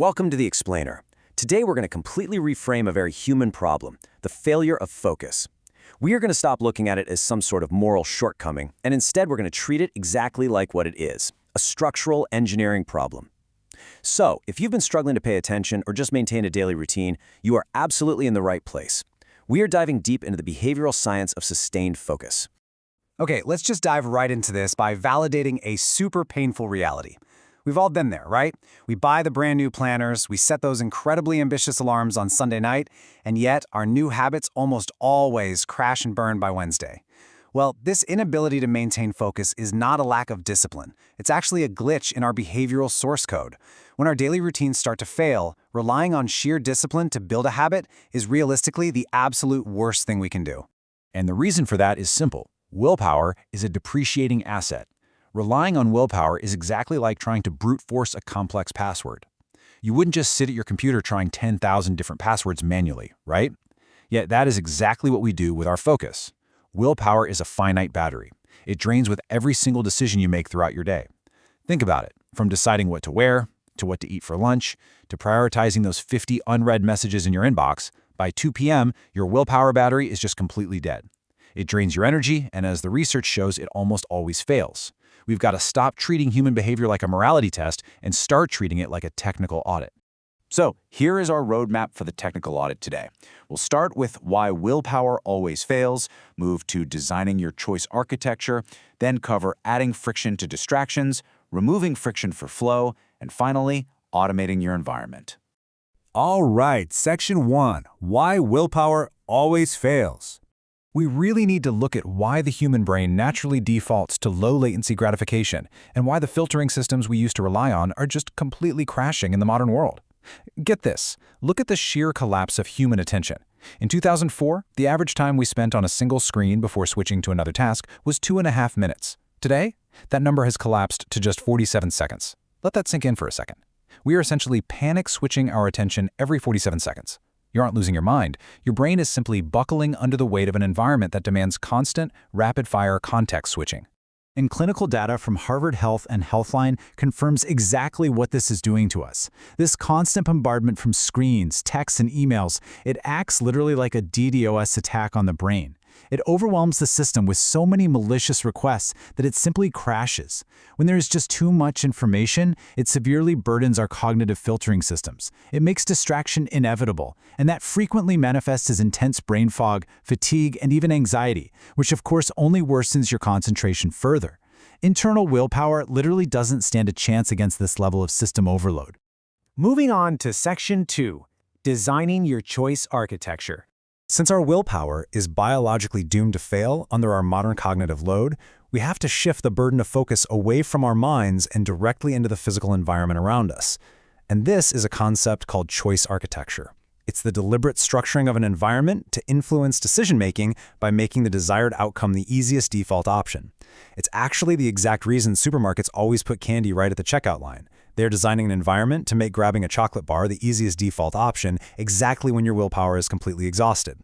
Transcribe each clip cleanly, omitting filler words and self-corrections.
Welcome to The Explainer. Today we're going to completely reframe a very human problem, the failure of focus. We are going to stop looking at it as some sort of moral shortcoming, and instead we're going to treat it exactly like what it is, a structural engineering problem. So, if you've been struggling to pay attention or just maintain a daily routine, you are absolutely in the right place. We are diving deep into the behavioral science of sustained focus. Okay, let's just dive right into this by validating a super painful reality. We've all been there, right? We buy the brand new planners, we set those incredibly ambitious alarms on Sunday night, and yet our new habits almost always crash and burn by Wednesday. Well, this inability to maintain focus is not a lack of discipline. It's actually a glitch in our behavioral source code. When our daily routines start to fail, relying on sheer discipline to build a habit is realistically the absolute worst thing we can do. And the reason for that is simple. Willpower is a depreciating asset. Relying on willpower is exactly like trying to brute force a complex password. You wouldn't just sit at your computer trying 10,000 different passwords manually, right? Yet that is exactly what we do with our focus. Willpower is a finite battery. It drains with every single decision you make throughout your day. Think about it, from deciding what to wear, to what to eat for lunch, to prioritizing those 50 unread messages in your inbox. By 2 p.m., your willpower battery is just completely dead. It drains your energy, and as the research shows, it almost always fails. We've got to stop treating human behavior like a morality test and start treating it like a technical audit. So here is our roadmap for the technical audit today. We'll start with why willpower always fails, move to designing your choice architecture, then cover adding friction to distractions, removing friction for flow, and finally, automating your environment. All right, Section 1, Why Willpower Always Fails. We really need to look at why the human brain naturally defaults to low-latency gratification and why the filtering systems we used to rely on are just completely crashing in the modern world. Get this. Look at the sheer collapse of human attention. In 2004, the average time we spent on a single screen before switching to another task was 2.5 minutes. Today, that number has collapsed to just 47 seconds. Let that sink in for a second. We are essentially panic-switching our attention every 47 seconds. You aren't losing your mind. Your brain is simply buckling under the weight of an environment that demands constant, rapid-fire context switching. And clinical data from Harvard Health and Healthline confirms exactly what this is doing to us. This constant bombardment from screens, texts, and emails, it acts literally like a DDoS attack on the brain. It overwhelms the system with so many malicious requests that it simply crashes. When there is just too much information, it severely burdens our cognitive filtering systems. It makes distraction inevitable, and that frequently manifests as intense brain fog, fatigue, and even anxiety, which of course only worsens your concentration further. Internal willpower literally doesn't stand a chance against this level of system overload. Moving on to Section 2, Designing Your Choice Architecture. Since our willpower is biologically doomed to fail under our modern cognitive load, we have to shift the burden of focus away from our minds and directly into the physical environment around us. And this is a concept called choice architecture. It's the deliberate structuring of an environment to influence decision-making by making the desired outcome the easiest default option. It's actually the exact reason supermarkets always put candy right at the checkout line. They're designing an environment to make grabbing a chocolate bar the easiest default option exactly when your willpower is completely exhausted.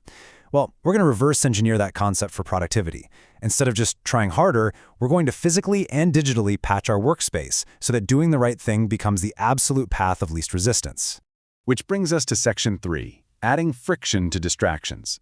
Well, we're going to reverse engineer that concept for productivity. Instead of just trying harder, we're going to physically and digitally patch our workspace so that doing the right thing becomes the absolute path of least resistance. Which brings us to Section 3, Adding Friction to Distractions.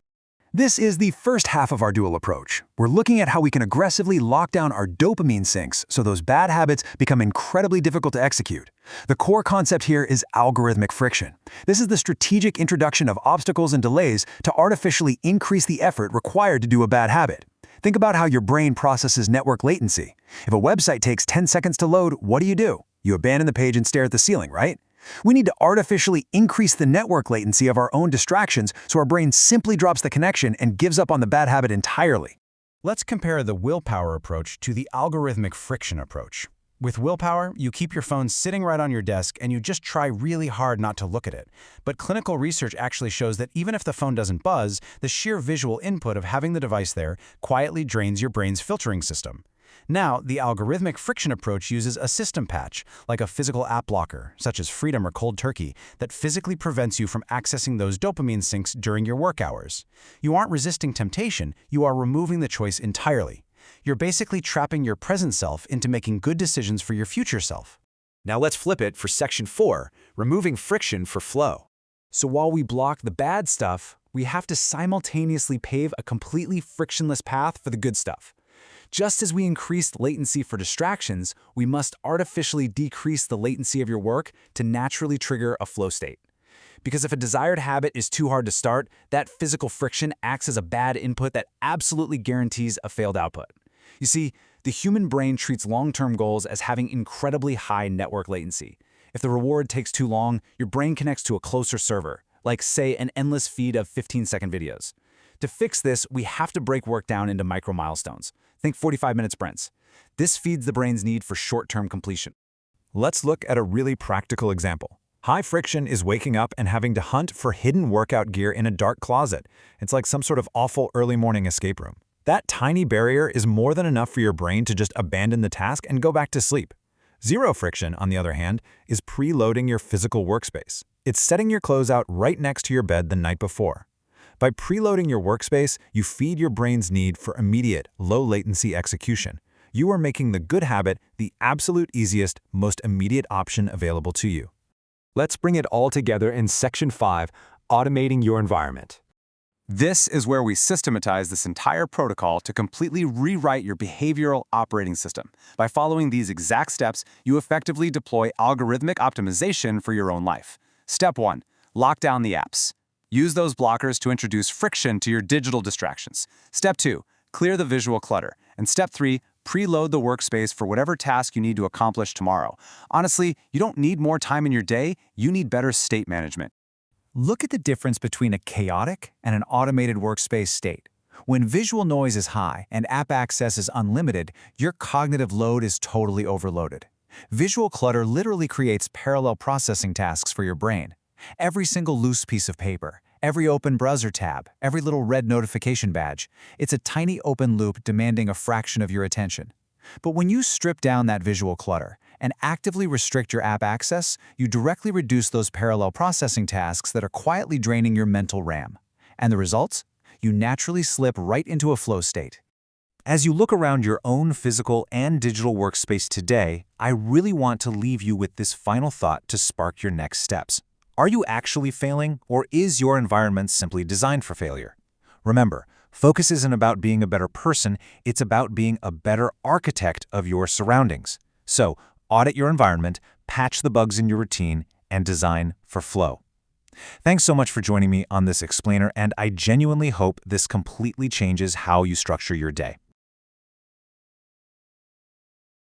This is the first half of our dual approach. We're looking at how we can aggressively lock down our dopamine sinks so those bad habits become incredibly difficult to execute. The core concept here is algorithmic friction. This is the strategic introduction of obstacles and delays to artificially increase the effort required to do a bad habit. Think about how your brain processes network latency. If a website takes 10 seconds to load, what do? You abandon the page and stare at the ceiling, right? We need to artificially increase the network latency of our own distractions so our brain simply drops the connection and gives up on the bad habit entirely. Let's compare the willpower approach to the algorithmic friction approach. With willpower, you keep your phone sitting right on your desk and you just try really hard not to look at it. But clinical research actually shows that even if the phone doesn't buzz, the sheer visual input of having the device there quietly drains your brain's filtering system. Now, the algorithmic friction approach uses a system patch, like a physical app blocker, such as Freedom or Cold Turkey, that physically prevents you from accessing those dopamine sinks during your work hours. You aren't resisting temptation, you are removing the choice entirely. You're basically trapping your present self into making good decisions for your future self. Now let's flip it for Section 4, removing friction for flow. So while we block the bad stuff, we have to simultaneously pave a completely frictionless path for the good stuff. Just as we increased latency for distractions, we must artificially decrease the latency of your work to naturally trigger a flow state. Because if a desired habit is too hard to start, that physical friction acts as a bad input that absolutely guarantees a failed output. You see, the human brain treats long-term goals as having incredibly high network latency. If the reward takes too long, your brain connects to a closer server, like, say, an endless feed of 15-second videos. To fix this, we have to break work down into micro milestones. Think 45-minute sprints. This feeds the brain's need for short-term completion. Let's look at a really practical example. High friction is waking up and having to hunt for hidden workout gear in a dark closet. It's like some sort of awful early morning escape room. That tiny barrier is more than enough for your brain to just abandon the task and go back to sleep. Zero friction, on the other hand, is preloading your physical workspace. It's setting your clothes out right next to your bed the night before. By preloading your workspace, you feed your brain's need for immediate, low-latency execution. You are making the good habit the absolute easiest, most immediate option available to you. Let's bring it all together in Section 5, automating your environment. This is where we systematize this entire protocol to completely rewrite your behavioral operating system. By following these exact steps, you effectively deploy algorithmic optimization for your own life. Step 1. Lock down the apps. Use those blockers to introduce friction to your digital distractions. Step 2. Clear the visual clutter. And Step 3. Preload the workspace for whatever task you need to accomplish tomorrow. Honestly, you don't need more time in your day, you need better state management. Look at the difference between a chaotic and an automated workspace state. When visual noise is high and app access is unlimited, your cognitive load is totally overloaded. Visual clutter literally creates parallel processing tasks for your brain. Every single loose piece of paper, every open browser tab, every little red notification badge, it's a tiny open loop demanding a fraction of your attention. But when you strip down that visual clutter and actively restrict your app access, you directly reduce those parallel processing tasks that are quietly draining your mental RAM. And the results? You naturally slip right into a flow state. As you look around your own physical and digital workspace today, I really want to leave you with this final thought to spark your next steps. Are you actually failing, or is your environment simply designed for failure? Remember, focus isn't about being a better person, it's about being a better architect of your surroundings. So, audit your environment, patch the bugs in your routine, and design for flow. Thanks so much for joining me on this explainer, and I genuinely hope this completely changes how you structure your day.